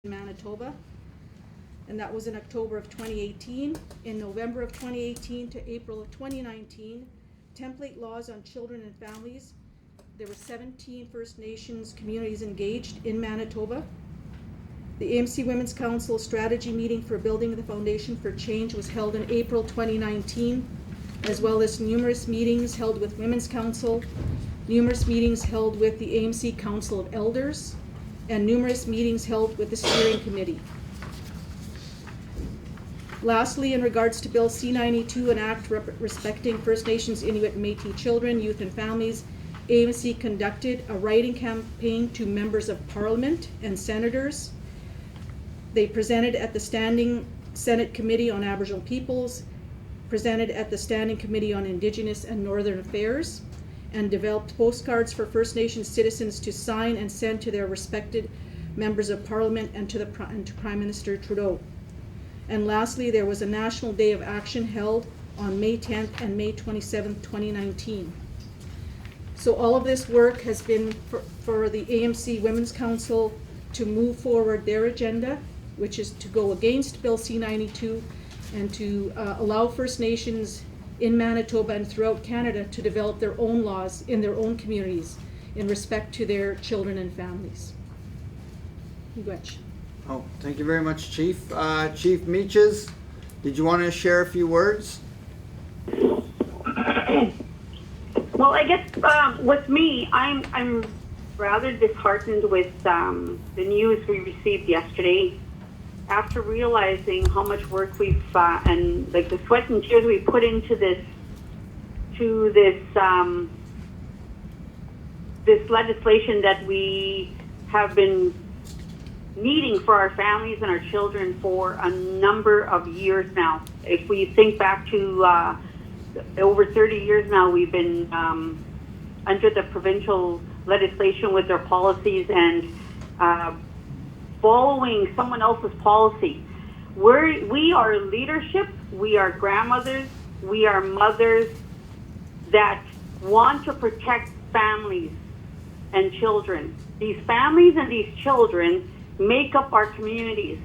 in Manitoba, and that was in October of 2018. In November of 2018 to April of 2019, template laws on children and families. There were 17 First Nations communities engaged in Manitoba. The AMC Women's Council strategy meeting for building the foundation for change was held in April 2019, as well as numerous meetings held with Women's Council, numerous meetings held with the AMC Council of Elders, and numerous meetings held with the steering committee. Lastly, in regards to Bill C-92, an act respecting First Nations, Inuit, and Métis children, youth, and families, AMC conducted a writing campaign to members of Parliament and senators. They presented at the Standing Senate Committee on Aboriginal Peoples, presented at the Standing Committee on Indigenous and Northern Affairs, and developed postcards for First Nations citizens to sign and send to their respected members of Parliament and to Prime Minister Trudeau. And lastly, there was a National Day of Action held on May 10th and May 27th, 2019. So all of this work has been for the AMC Women's Council to move forward their agenda, which is to go against Bill C-92 and to allow First Nations in Manitoba and throughout Canada to develop their own laws in their own communities in respect to their children and families. Gwetch. Oh, thank you very much, Chief. Chief Meaches, did you want to share a few words? Well, I guess with me, I'm rather disheartened with the news we received yesterday. After realizing how much work we've and like the sweat and tears we put into this legislation that we have been needing for our families and our children for a number of years now. If we think back to over 30 years now, we've been under the provincial legislation with their policies and following someone else's policy. We are leadership, we are grandmothers, we are mothers that want to protect families and children. These families and these children make up our communities.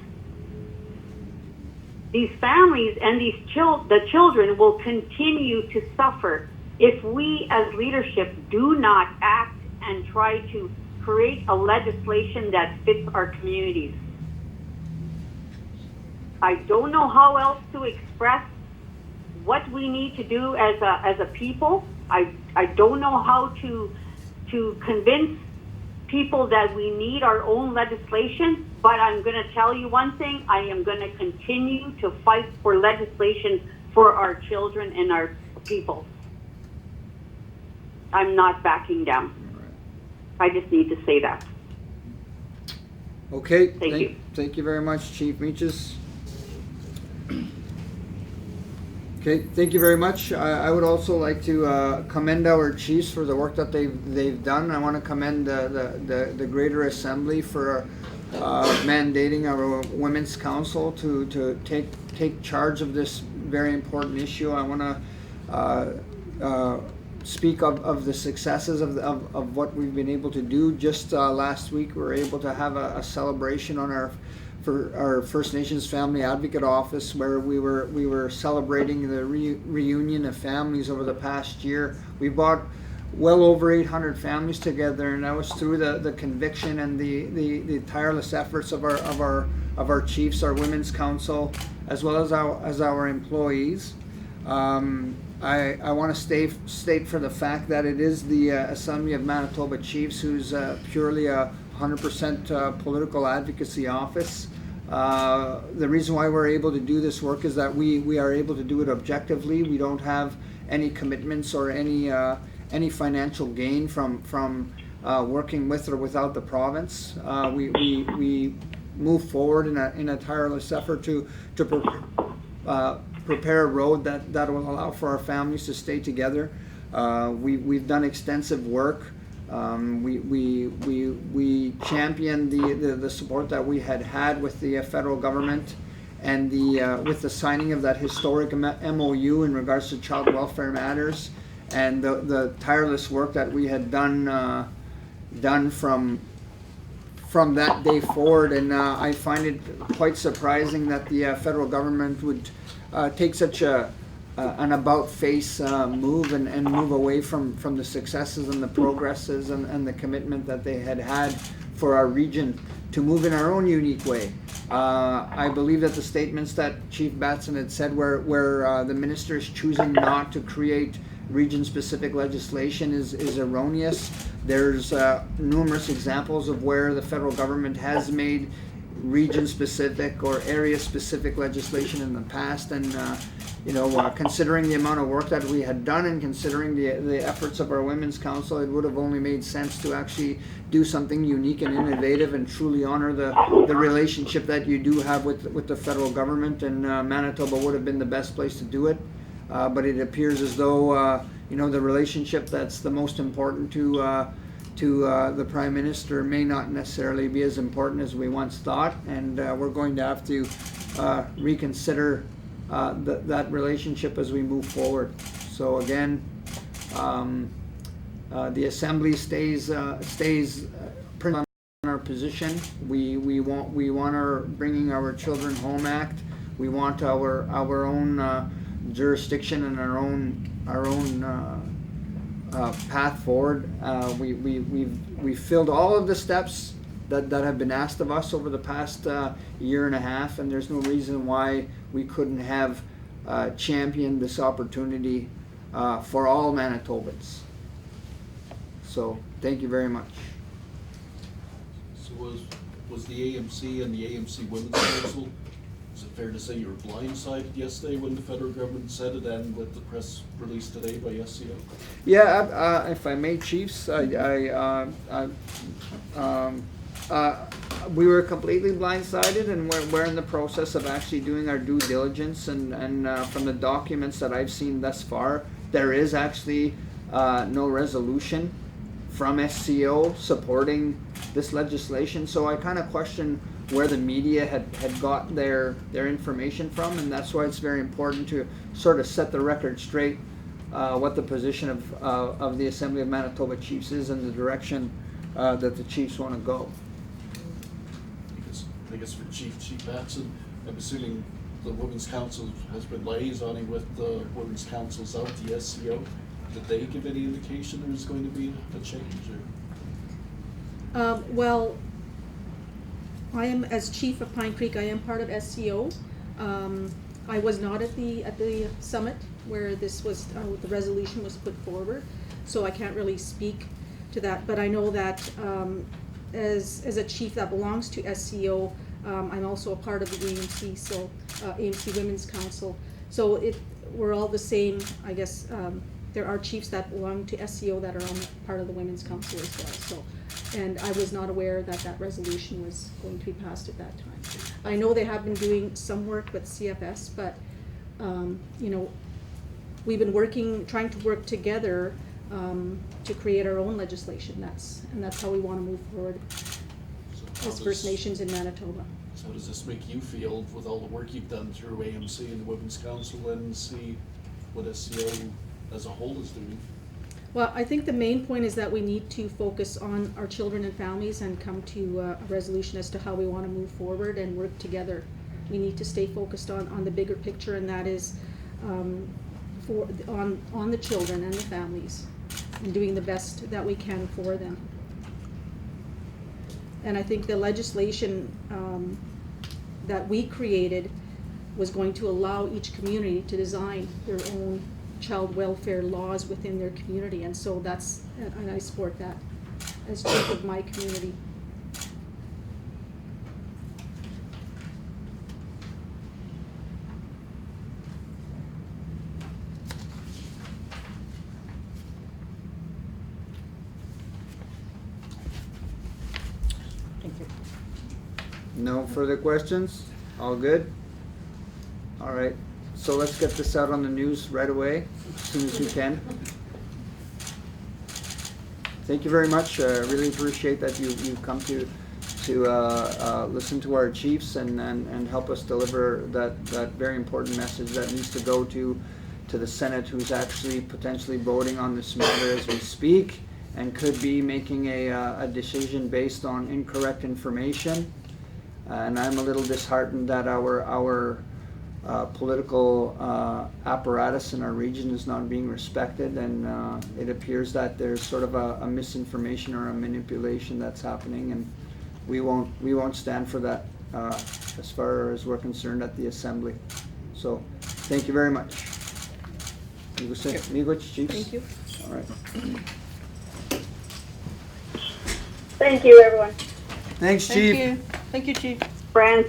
These families and the children will continue to suffer if we as leadership do not act and try to create a legislation that fits our communities. I don't know how else to express what we need to do as a people. I don't know how to convince people that we need our own legislation, but I'm going to tell you one thing, I am going to continue to fight for legislation for our children and our people. I'm not backing down. I just need to say that. Okay, Thank you. Thank you very much, Chief Meaches. Okay, thank you very much. I would also like to commend our chiefs for the work that they've done. I want to commend the Greater Assembly for mandating our Women's Council to take charge of this very important issue. I want to speak of the successes of what we've been able to do. Just last week we were able to have a celebration on for our First Nations Family Advocate Office, where we were celebrating the reunion of families over the past year. We brought well over 800 families together, and that was through the conviction and the tireless efforts of our chiefs, our Women's Council, as well as our employees. I want to state for the fact that it is the Assembly of Manitoba Chiefs who's purely a 100% political advocacy office. The reason why we're able to do this work is that we are able to do it objectively. We don't have any commitments or any financial gain from working with or without the province. We move forward in a tireless effort to prepare a road that will allow for our families to stay together. We've done extensive work. We championed the support that we had with the federal government, and with the signing of that historic MOU in regards to child welfare matters, and the tireless work that we had done from from that day forward, and I find it quite surprising that the federal government would take such an about-face move and move away from the successes and the progresses and the commitment that they had for our region to move in our own unique way. I believe that the statements that Chief Batson had said where the minister is choosing not to create region-specific legislation is erroneous. There's numerous examples of where the federal government has made region-specific or area-specific legislation in the past, and considering the amount of work that we had done and considering the efforts of our Women's Council, it would have only made sense to actually do something unique and innovative and truly honor the relationship that you do have with the federal government, and Manitoba would have been the best place to do it. But it appears as though the relationship that's the most important to the Prime Minister may not necessarily be as important as we once thought, and we're going to have to reconsider that relationship as we move forward. So again, the Assembly stays on our position. We want our Bringing Our Children Home Act. We want our own jurisdiction and our own path forward. We've filled all of the steps that have been asked of us over the past year and a half, and there's no reason why we couldn't have championed this opportunity for all Manitobans. So thank you very much. So was the AMC and the AMC Women's Council, is it fair to say you were blindsided yesterday when the federal government said it, and with the press release today by SCO? Yeah, if I may, Chiefs, we were completely blindsided, and we're in the process of actually doing our due diligence, and from the documents that I've seen thus far, there is actually no resolution from SCO supporting this legislation. So I kind of question where the media had got their information from, and that's why it's very important to sort of set the record straight what the position of the Assembly of Manitoba Chiefs is and the direction that the Chiefs want to go. I guess for Chief Batson, I'm assuming the Women's Council has been liaisoning with the Women's Councils out, the SCO. Did they give any indication there's going to be a change? Or? Well, I am, as Chief of Pine Creek, I am part of SCO. I was not at the summit where this was the resolution was put forward, so I can't really speak to that. But I know that as a chief that belongs to SCO, I'm also a part of the AMC, so AMC Women's Council. So we're all the same, I guess. There are chiefs that belong to SCO that are on part of the Women's Council as well. So, and I was not aware that resolution was going to be passed at that time. I know they have been doing some work with CFS, but we've been trying to work together to create our own legislation. That's how we want to move forward as First Nations in Manitoba. So how does this make you feel with all the work you've done through AMC and the Women's Council, and see what SCO as a whole is doing? Well, I think the main point is that we need to focus on our children and families and come to a resolution as to how we want to move forward and work together. We need to stay focused on the bigger picture, and that is on the children and the families, and doing the best that we can for them. And I think the legislation that we created was going to allow each community to design their own child welfare laws within their community, and so and I support that as chief of my community. Thank you. No further questions? All good? All right. So let's get this out on the news right away, as soon as we can. Thank you very much. Really appreciate that you've come to listen to our chiefs and help us deliver that very important message that needs to go to the Senate, who's actually potentially voting on this matter as we speak, and could be making a decision based on incorrect information. And I'm a little disheartened that our political apparatus in our region is not being respected, and it appears that there's sort of a misinformation or a manipulation that's happening, and we won't stand for that as far as we're concerned at the Assembly. So, thank you very much. Miigwech, Chiefs? Thank you. All right. Thank you, everyone. Thanks, Chief. Thank you. Thank you, Chief. Friends.